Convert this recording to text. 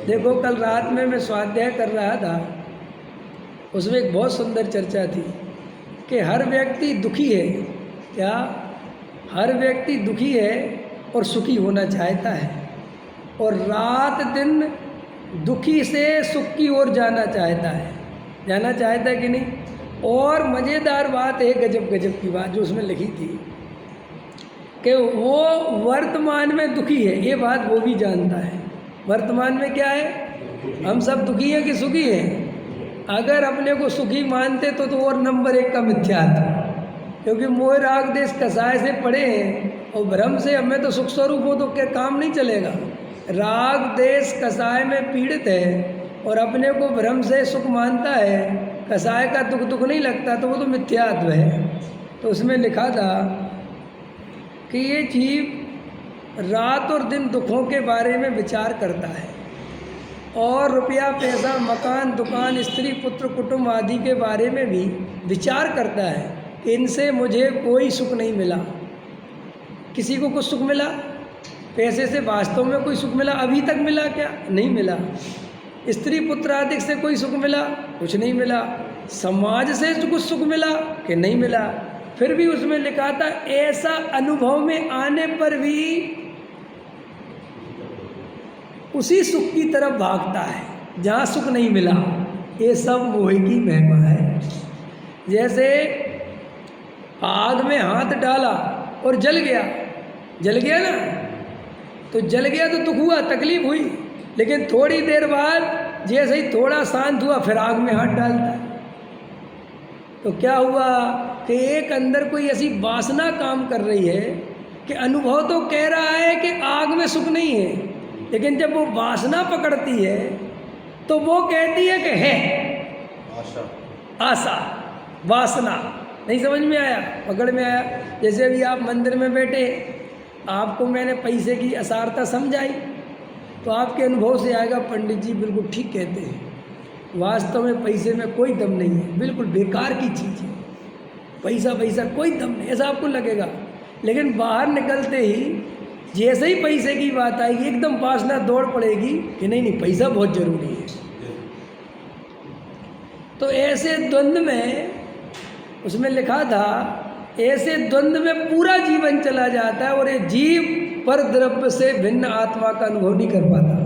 देखो कल रात में मैं स्वाध्याय कर रहा था, उसमें एक बहुत सुंदर चर्चा थी कि हर व्यक्ति दुखी है। क्या? हर व्यक्ति दुखी है और सुखी होना चाहता है, और रात दिन दुखी से सुख की ओर जाना चाहता है। जाना चाहता है कि नहीं? और मज़ेदार बात है, गजब गजब की बात जो उसमें लिखी थी कि वो वर्तमान में दुखी है, ये बात वो भी जानता है। वर्तमान में क्या है? हम सब दुखी हैं कि सुखी हैं? अगर अपने को सुखी मानते तो और नंबर 1 का मिथ्या था, क्योंकि मोह राग देश कसाय से पड़े हैं और भ्रम से हमें तो सुख स्वरूप हो तो क्या काम नहीं चलेगा। राग देश कसाय में पीड़ित है और अपने को भ्रम से सुख मानता है, कसाय का दुख नहीं लगता, तो वो तो मिथ्यात्व है। तो उसमें लिखा था कि ये जीव रात और दिन दुखों के बारे में विचार करता है और रुपया पैसा मकान दुकान स्त्री पुत्र कुटुंब आदि के बारे में भी विचार करता है कि इनसे मुझे कोई सुख नहीं मिला। किसी को कुछ सुख मिला? पैसे से वास्तव में कोई सुख मिला? अभी तक मिला क्या? नहीं मिला। स्त्री पुत्र आदि से कोई सुख मिला? कुछ नहीं मिला। समाज से कुछ सुख मिला कि नहीं मिला। फिर भी उसमें लिखा था ऐसा अनुभव में आने पर भी उसी सुख की तरफ भागता है जहाँ सुख नहीं मिला। ये सब मोह की महिमा है। जैसे आग में हाथ डाला और जल गया ना, तो जल गया तो दुख हुआ, तकलीफ हुई, लेकिन थोड़ी देर बाद जैसे ही थोड़ा शांत हुआ फिर आग में हाथ डालता है। तो क्या हुआ कि एक अंदर कोई ऐसी वासना काम कर रही है कि अनुभव तो कह रहा है कि आग में सुख नहीं है, लेकिन जब वो वासना पकड़ती है तो वो कहती है कि है आशा। वासना नहीं समझ में आया? पकड़ में आया? जैसे अभी आप मंदिर में बैठे, आपको मैंने पैसे की असारता समझाई तो आपके अनुभव से आएगा पंडित जी बिल्कुल ठीक कहते हैं, वास्तव में पैसे में कोई दम नहीं है, बिल्कुल बेकार की चीज़ है, पैसा कोई दम नहीं, ऐसा आपको लगेगा। लेकिन बाहर निकलते ही जैसे ही पैसे की बात आएगी एकदम वासना दौड़ पड़ेगी कि नहीं पैसा बहुत ज़रूरी है। तो ऐसे द्वंद्व में उसमें लिखा था, ऐसे द्वंद्व में पूरा जीवन चला जाता है और ये जीव पर द्रव्य से भिन्न आत्मा का अनुभव नहीं कर पाता।